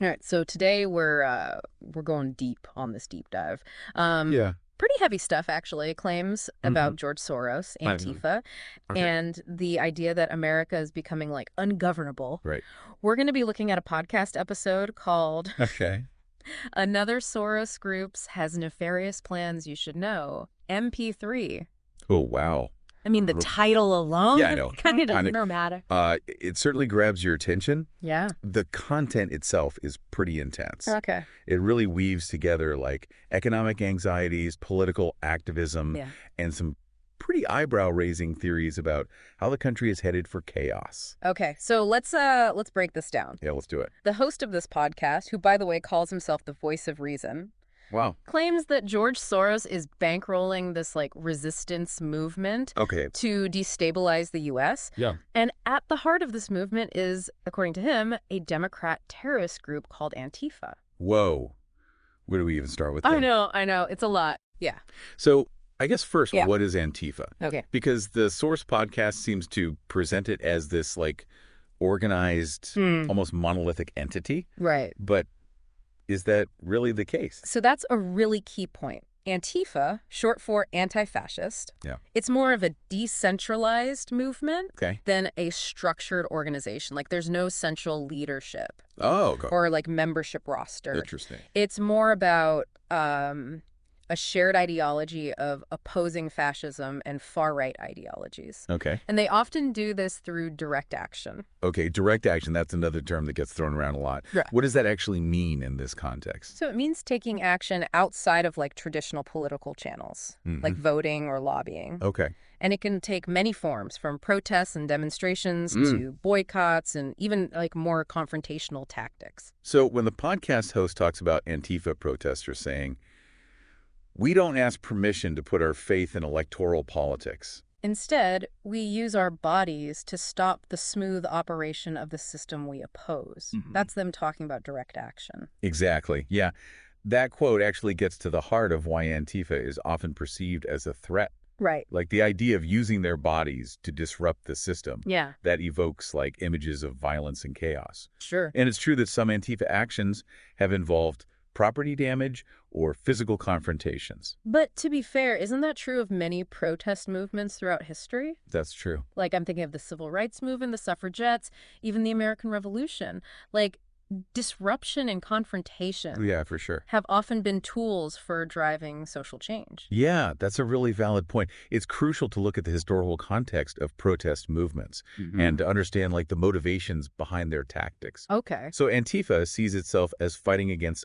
All right, so today we're going deep on this deep dive. Yeah. Pretty heavy stuff, actually. Claims hmm about George Soros, Finally. Antifa, Okay. and the idea that America is becoming like ungovernable. Right. We're going to be looking at a podcast episode called Okay. "Another Soros Groups Has Nefarious Plans You Should Know." MP3. Oh, wow. I mean, the R- title Yeah, alone I know. kind of Kind of. dramatic. It certainly grabs your attention. Yeah. The content itself is pretty intense. Okay. It really weaves together like economic anxieties, political activism, Yeah. and some pretty eyebrow-raising theories about how the country is headed for chaos. Okay. So let's break this down. Yeah, let's do it. The host of this podcast, who, by the way, calls himself the voice of reason, Wow. claims that George Soros is bankrolling this, like, resistance movement Okay. to destabilize the U.S. Yeah. And at the heart of this movement is, according to him, a Democrat terrorist group called Antifa. Whoa. Where do we even start with I that? know. It's a lot. Yeah. So I guess first, Yeah. what is Antifa? Okay. Because the Source podcast seems to present it as this like organized, almost monolithic entity. Right. But is that really the case? So that's a really key point. Antifa, short for anti-fascist, Yeah. it's more of a decentralized movement Okay. than a structured organization. Like, there's no central leadership Oh, okay. or, like, membership roster. Interesting. It's more about a shared ideology of opposing fascism and far-right ideologies. Okay. And they often do this through direct action. Okay. Direct action. That's another term that gets thrown around a lot. Right. What does that actually mean in this context? So it means taking action outside of, like, traditional political channels, like voting or lobbying. Okay. And it can take many forms, from protests and demonstrations to boycotts and even, like, more confrontational tactics. So when the podcast host talks about Antifa protesters saying, we don't ask permission to put our faith in electoral politics. Instead, we use our bodies to stop the smooth operation of the system we oppose. That's them talking about direct action. Exactly. Yeah. That quote actually gets to the heart of why Antifa is often perceived as a threat. Right. Like the idea of using their bodies to disrupt the system. Yeah, That evokes like images of violence and chaos. sure. And it's true that some Antifa actions have involved property damage or physical confrontations. But to be fair, isn't that true of many protest movements throughout history? That's true. Like, I'm thinking of the civil rights movement, the suffragettes, even the American Revolution. Like, disruption and confrontation Yeah, for sure. have often been tools for driving social change. Yeah, that's a really valid point. It's crucial to look at the historical context of protest movements and to understand like the motivations behind their tactics. Okay. So Antifa sees itself as fighting against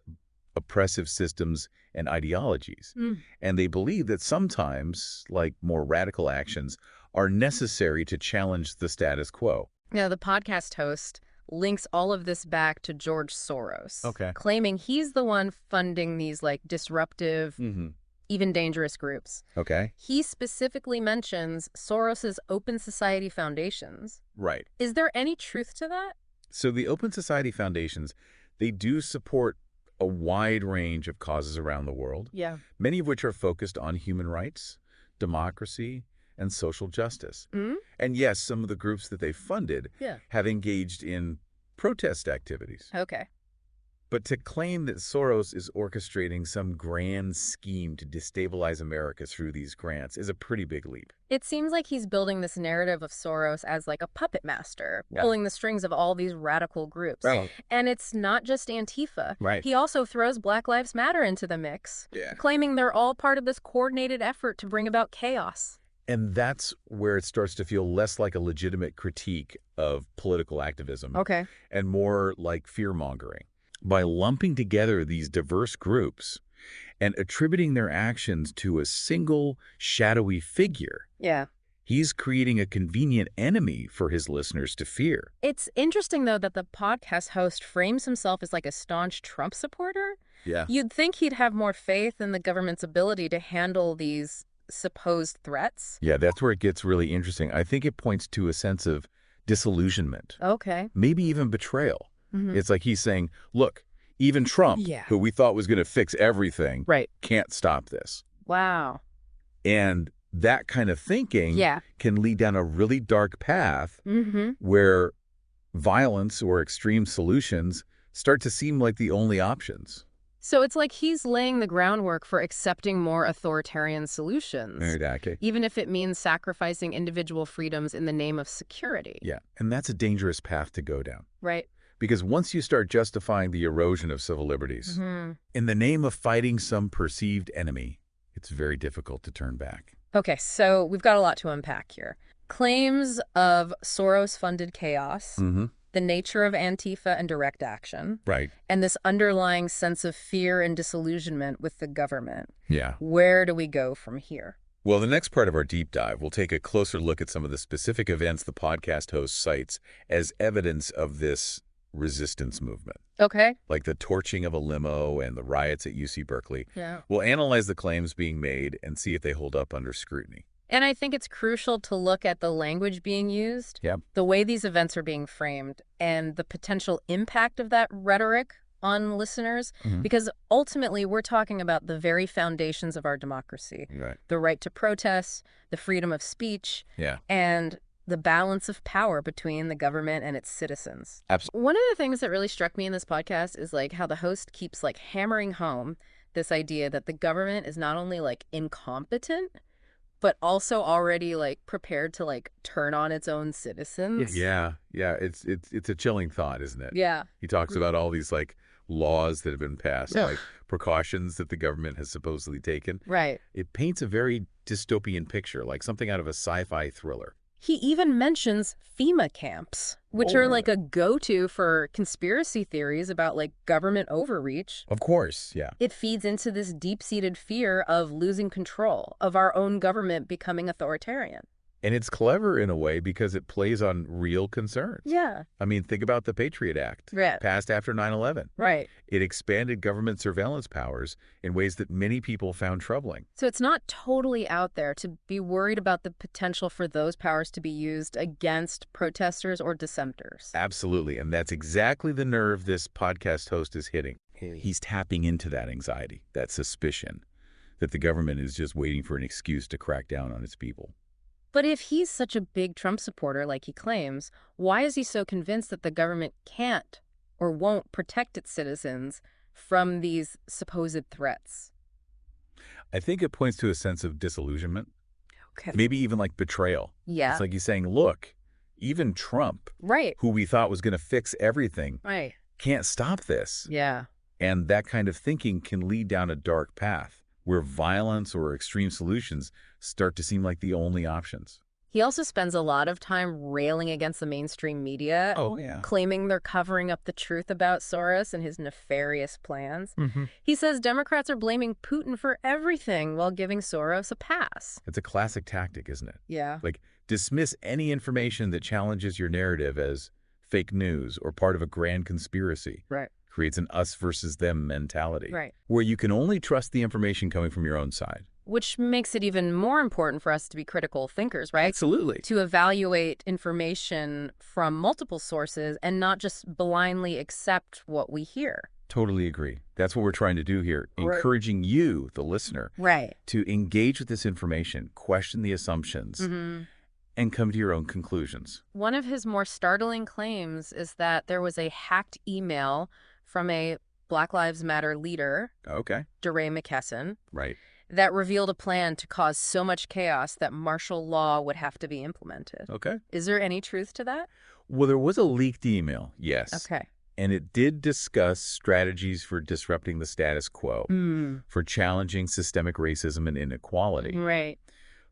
oppressive systems and ideologies. And they believe that sometimes, like more radical actions, are necessary to challenge the status quo. Now, the podcast host links all of this back to George Soros, Okay. claiming he's the one funding these, like, disruptive, even dangerous groups. Okay. He specifically mentions Soros's Open Society Foundations. Right. Is there any truth to that? So the Open Society Foundations, they do support a wide range of causes around the world, Yeah. many of which are focused on human rights, democracy, and social justice. And yes, some of the groups that they funded Yeah. have engaged in protest activities. Okay. But to claim that Soros is orchestrating some grand scheme to destabilize America through these grants is a pretty big leap. It seems like he's building this narrative of Soros as, like, a puppet master, Yeah. pulling the strings of all these radical groups. Well- And it's not just Antifa. Right. He also throws Black Lives Matter into the mix, Yeah. claiming they're all part of this coordinated effort to bring about chaos. And that's where it starts to feel less like a legitimate critique of political activism Okay. and more like fear-mongering. By lumping together these diverse groups and attributing their actions to a single shadowy figure, Yeah. he's creating a convenient enemy for his listeners to fear. It's interesting, though, that the podcast host frames himself as, like, a staunch Trump supporter. Yeah. You'd think he'd have more faith in the government's ability to handle these supposed threats. Yeah, that's where it gets really interesting. I think it points to a sense of disillusionment, Okay. maybe even betrayal. It's like he's saying, look, even Trump, Yeah. who we thought was going to fix everything, Right. can't stop this. Wow. And that kind of thinking Yeah. can lead down a really dark path Mm-hmm. where violence or extreme solutions start to seem like the only options. So it's like he's laying the groundwork for accepting more authoritarian solutions, Exactly. even if it means sacrificing individual freedoms in the name of security. Yeah, and that's a dangerous path to go down. Right. Because once you start justifying the erosion of civil liberties in the name of fighting some perceived enemy, it's very difficult to turn back. Okay, so we've got a lot to unpack here. Claims of Soros-funded chaos, the nature of Antifa and direct action, Right. and this underlying sense of fear and disillusionment with the government. Yeah. Where do we go from here? Well, the next part of our deep dive, we'll take a closer look at some of the specific events the podcast host cites as evidence of this resistance movement, Okay. like the torching of a limo and the riots at UC Berkeley. Yeah. We'll analyze the claims being made and see if they hold up under scrutiny. And I think it's crucial to look at the language being used, Yeah. the way these events are being framed, and the potential impact of that rhetoric on listeners, because ultimately we're talking about the very foundations of our democracy, Right. the right to protest, the freedom of speech, Yeah. and the balance of power between the government and its citizens. Absolutely. One of the things that really struck me in this podcast is like how the host keeps like hammering home this idea that the government is not only like incompetent, but also already like prepared to like turn on its own citizens. Yeah. It's a chilling thought, isn't it? Yeah. He talks about all these like laws that have been passed, Yeah. like precautions that the government has supposedly taken. Right. It paints a very dystopian picture, like something out of a sci-fi thriller. He even mentions FEMA camps, which are like a go-to for conspiracy theories about like government overreach. Of course, yeah. It feeds into this deep-seated fear of losing control, of our own government becoming authoritarian. And it's clever in a way because it plays on real concerns. Yeah. I mean, think about the Patriot Act, Right. passed after 9/11. Right. It expanded government surveillance powers in ways that many people found troubling. So it's not totally out there to be worried about the potential for those powers to be used against protesters or dissenters. Absolutely, and that's exactly the nerve this podcast host is hitting. He's tapping into that anxiety, that suspicion that the government is just waiting for an excuse to crack down on its people. But if he's such a big Trump supporter like he claims, why is he so convinced that the government can't or won't protect its citizens from these supposed threats? I think it points to a sense of disillusionment, Okay. maybe even like betrayal. Yeah. It's like he's saying, look, even Trump, Right. who we thought was going to fix everything, Right. can't stop this. Yeah. And that kind of thinking can lead down a dark path where violence or extreme solutions start to seem like the only options. He also spends a lot of time railing against the mainstream media, Oh, yeah. claiming they're covering up the truth about Soros and his nefarious plans. Mm-hmm. He says Democrats are blaming Putin for everything while giving Soros a pass. It's a classic tactic, isn't it? Yeah. Like, dismiss any information that challenges your narrative as fake news or part of a grand conspiracy. Right. Creates an us versus them mentality. Right. Where you can only trust the information coming from your own side. Which makes it even more important for us to be critical thinkers, right? Absolutely. To evaluate information from multiple sources and not just blindly accept what we hear. Totally agree. That's what we're trying to do here. Right. Encouraging you, the listener, Right. to engage with this information, question the assumptions, and come to your own conclusions. One of his more startling claims is that there was a hacked email from a Black Lives Matter leader, Okay. DeRay McKesson, Right. that revealed a plan to cause so much chaos that martial law would have to be implemented. Okay. Is there any truth to that? Well, there was a leaked email, yes. Okay. And it did discuss strategies for disrupting the status quo, for challenging systemic racism and inequality. Right.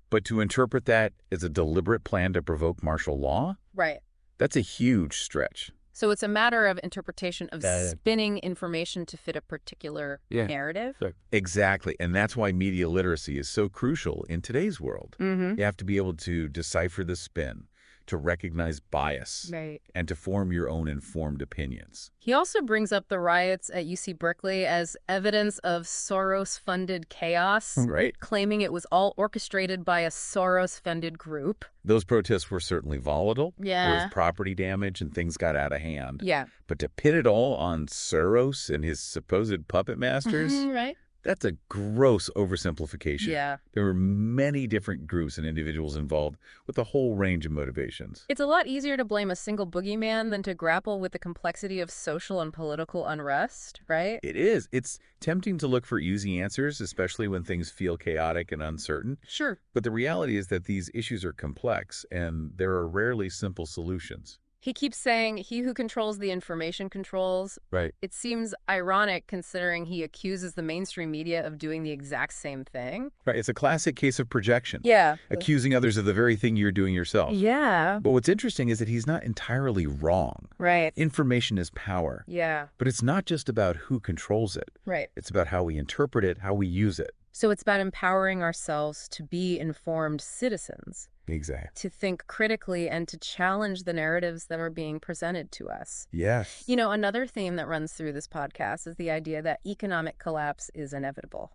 But to interpret that as a deliberate plan to provoke martial law, Right. that's a huge stretch. So it's a matter of interpretation of spinning information to fit a particular narrative? Exactly. And that's why media literacy is so crucial in today's world. You have to be able to decipher the spin, to recognize bias, Right. and to form your own informed opinions. He also brings up the riots at UC Berkeley as evidence of Soros-funded chaos, Right. claiming it was all orchestrated by a Soros-funded group. Those protests were certainly volatile. Yeah. There was property damage and things got out of hand. Yeah. But to pin it all on Soros and his supposed puppet masters, Right. That's a gross oversimplification. Yeah. There were many different groups and individuals involved with a whole range of motivations. It's a lot easier to blame a single boogeyman than to grapple with the complexity of social and political unrest, right? It is. It's tempting to look for easy answers, especially when things feel chaotic and uncertain. Sure. But the reality is that these issues are complex, and there are rarely simple solutions. He keeps saying, he who controls the information controls. Right. It seems ironic considering he accuses the mainstream media of doing the exact same thing. Right. It's a classic case of projection. Yeah. Accusing others of the very thing you're doing yourself. Yeah. But what's interesting is that he's not entirely wrong. Right. Information is power. Yeah. But it's not just about who controls it. Right. It's about how we interpret it, how we use it. So it's about empowering ourselves to be informed citizens, Exactly. to think critically and to challenge the narratives that are being presented to us. Yes. You know, another theme that runs through this podcast is the idea that economic collapse is inevitable.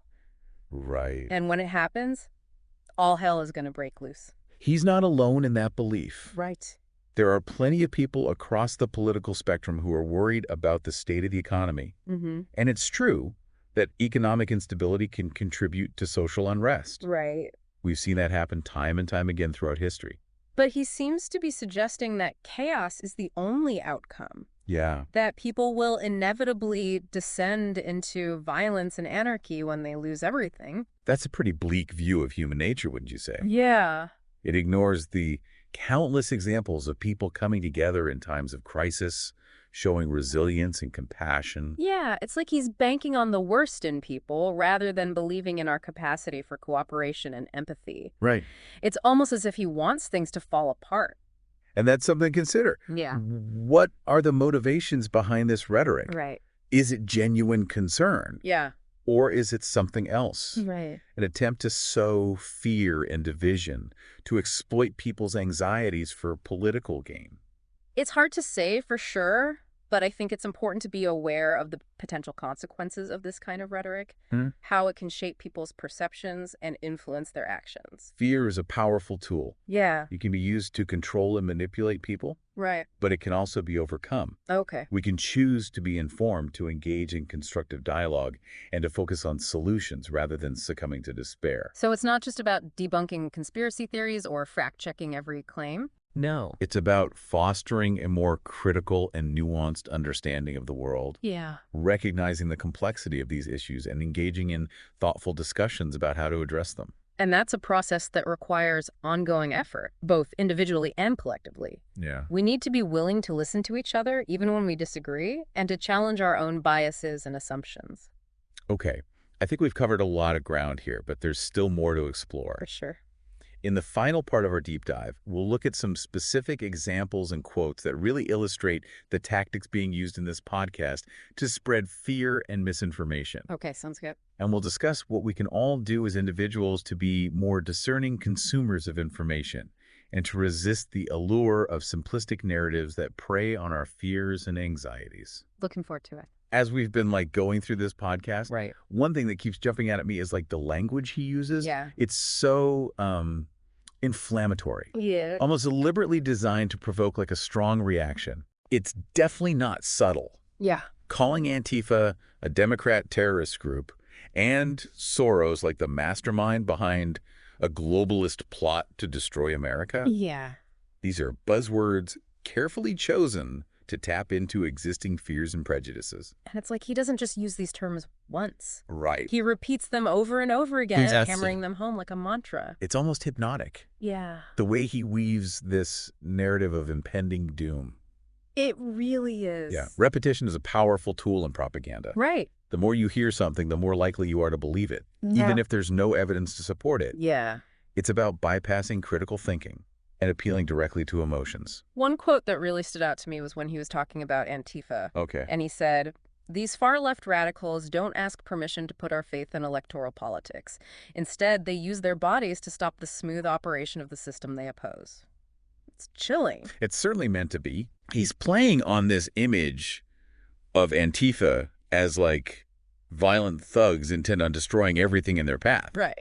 Right. And when it happens, all hell is going to break loose. He's not alone in that belief. Right. There are plenty of people across the political spectrum who are worried about the state of the economy. Mm-hmm. And it's true that economic instability can contribute to social unrest. Right. We've seen that happen time and time again throughout history. But he seems to be suggesting that chaos is the only outcome, Yeah. that people will inevitably descend into violence and anarchy when they lose everything. That's a pretty bleak view of human nature, wouldn't you say? Yeah. It ignores the countless examples of people coming together in times of crisis, showing resilience and compassion. Yeah, it's like he's banking on the worst in people rather than believing in our capacity for cooperation and empathy. Right. It's almost as if he wants things to fall apart. And that's something to consider. Yeah. What are the motivations behind this rhetoric? Right. Is it genuine concern? Yeah. Or is it something else? Right. An attempt to sow fear and division, to exploit people's anxieties for political gain. It's hard to say for sure, but I think it's important to be aware of the potential consequences of this kind of rhetoric, how it can shape people's perceptions and influence their actions. Fear is a powerful tool. Yeah. It can be used to control and manipulate people, Right. but it can also be overcome. Okay. We can choose to be informed, to engage in constructive dialogue, and to focus on solutions rather than succumbing to despair. So it's not just about debunking conspiracy theories or fact-checking every claim? No. It's about fostering a more critical and nuanced understanding of the world, Yeah. recognizing the complexity of these issues, and engaging in thoughtful discussions about how to address them. And that's a process that requires ongoing effort, both individually and collectively. Yeah. We need to be willing to listen to each other, even when we disagree, and to challenge our own biases and assumptions. Okay. I think we've covered a lot of ground here, but there's still more to explore. For sure. In the final part of our deep dive, we'll look at some specific examples and quotes that really illustrate the tactics being used in this podcast to spread fear and misinformation. Okay, sounds good. And we'll discuss what we can all do as individuals to be more discerning consumers of information and to resist the allure of simplistic narratives that prey on our fears and anxieties. Looking forward to it. As we've been going through this podcast, Right. one thing that keeps jumping out at me is the language he uses. Yeah. It's so inflammatory, Yeah. almost deliberately designed to provoke a strong reaction. It's definitely not subtle. Yeah. Calling Antifa a Democrat terrorist group and Soros the mastermind behind a globalist plot to destroy America. Yeah. These are buzzwords carefully chosen to tap into existing fears and prejudices. And it's like he doesn't just use these terms once. Right. He repeats them over and over again, Exactly. hammering them home like a mantra. It's almost hypnotic, Yeah. the way he weaves this narrative of impending doom. It really is. Yeah. Repetition is a powerful tool in propaganda. Right. The more you hear something, the more likely you are to believe it, Yeah. even if there's no evidence to support it. Yeah. It's about bypassing critical thinking and appealing directly to emotions. One quote that really stood out to me was when he was talking about Antifa. Okay. And he said, "These far-left radicals don't ask permission to put our faith in electoral politics. Instead, they use their bodies to stop the smooth operation of the system they oppose." It's chilling. It's certainly meant to be. He's playing on this image of Antifa as violent thugs intent on destroying everything in their path. Right.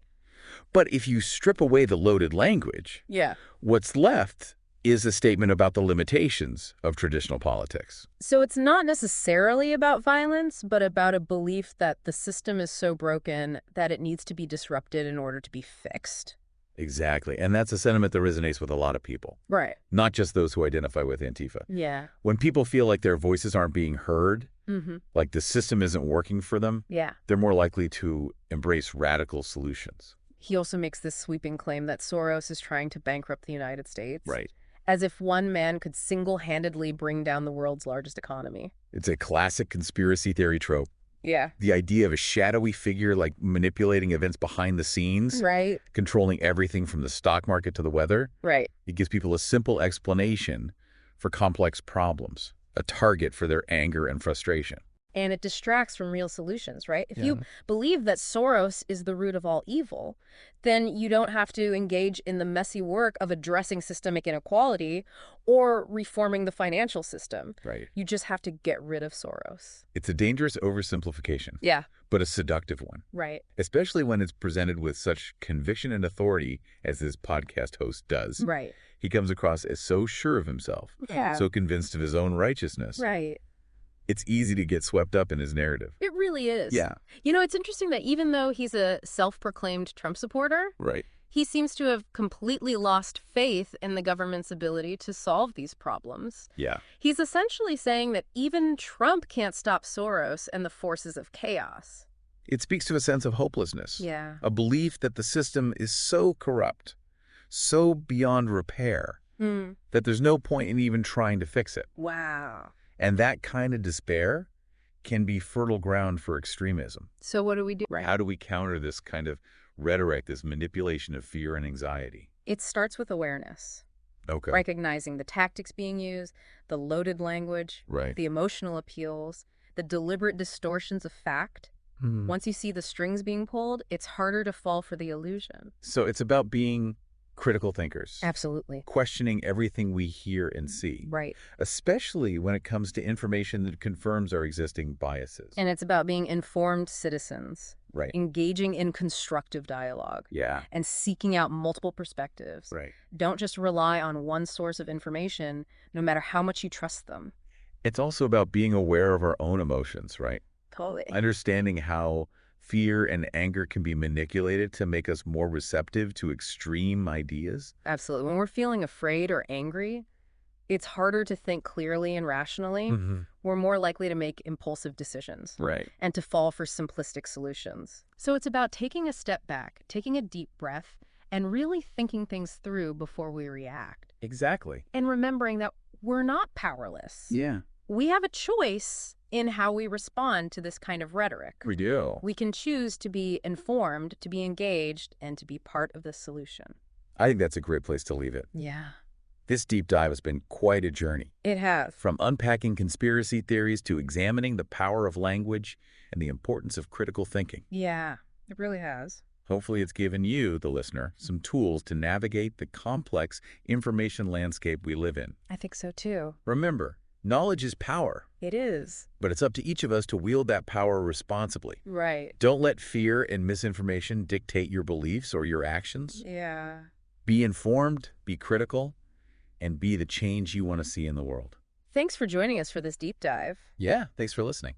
But if you strip away the loaded language, Yeah. what's left is a statement about the limitations of traditional politics. So it's not necessarily about violence, but about a belief that the system is so broken that it needs to be disrupted in order to be fixed. Exactly. And that's a sentiment that resonates with a lot of people, Right. not just those who identify with Antifa. Yeah. When people feel like their voices aren't being heard, Mm-hmm. like the system isn't working for them, Yeah. they're more likely to embrace radical solutions. He also makes this sweeping claim that Soros is trying to bankrupt the United States. Right. As if one man could single-handedly bring down the world's largest economy. It's a classic conspiracy theory trope. Yeah. The idea of a shadowy figure like manipulating events behind the scenes, Right. controlling everything from the stock market to the weather. Right. It gives people a simple explanation for complex problems, a target for their anger and frustration. And it distracts from real solutions, right? If Yeah. you believe that Soros is the root of all evil, then you don't have to engage in the messy work of addressing systemic inequality or reforming the financial system. Right. You just have to get rid of Soros. It's a dangerous oversimplification, Yeah, but a seductive one, right. especially when it's presented with such conviction and authority as this podcast host does. Right. He comes across as so sure of himself, Yeah. so convinced of his own righteousness. Right. It's easy to get swept up in his narrative. It really is. Yeah. You know, it's interesting that even though he's a self-proclaimed Trump supporter, Right. he seems to have completely lost faith in the government's ability to solve these problems. Yeah. He's essentially saying that even Trump can't stop Soros and the forces of chaos. It speaks to a sense of hopelessness. Yeah. A belief that the system is so corrupt, so beyond repair, that there's no point in even trying to fix it. Wow. And that kind of despair can be fertile ground for extremism. So what do we do? Right. How do we counter this kind of rhetoric, this manipulation of fear and anxiety? It starts with awareness. Okay. Recognizing the tactics being used, the loaded language, Right. the emotional appeals, the deliberate distortions of fact. Once you see the strings being pulled, it's harder to fall for the illusion. So it's about being critical thinkers, Absolutely. questioning everything we hear and see, Right. especially when it comes to information that confirms our existing biases. And it's about being informed citizens, Right. engaging in constructive dialogue, Yeah. and seeking out multiple perspectives. Right. Don't just rely on one source of information, no matter how much you trust them. It's also about being aware of our own emotions, right? Totally. Understanding how fear and anger can be manipulated to make us more receptive to extreme ideas. Absolutely. When we're feeling afraid or angry, it's harder to think clearly and rationally. We're more likely to make impulsive decisions Right. and to fall for simplistic solutions. So it's about taking a step back, taking a deep breath, and really thinking things through before we react. Exactly. And remembering that we're not powerless. Yeah. We have a choice in how we respond to this kind of rhetoric. We do. We can choose to be informed, to be engaged, and to be part of the solution. I think that's a great place to leave it. Yeah. This deep dive has been quite a journey. It has. From unpacking conspiracy theories to examining the power of language and the importance of critical thinking. Yeah, it really has. Hopefully it's given you, the listener, some tools to navigate the complex information landscape we live in. I think so too. Remember, knowledge is power, It is. but it's up to each of us to wield that power responsibly. Right. Don't let fear and misinformation dictate your beliefs or your actions. Yeah. Be informed, be critical, and be the change you want to see in the world. Thanks for joining us for this deep dive. Yeah, thanks for listening.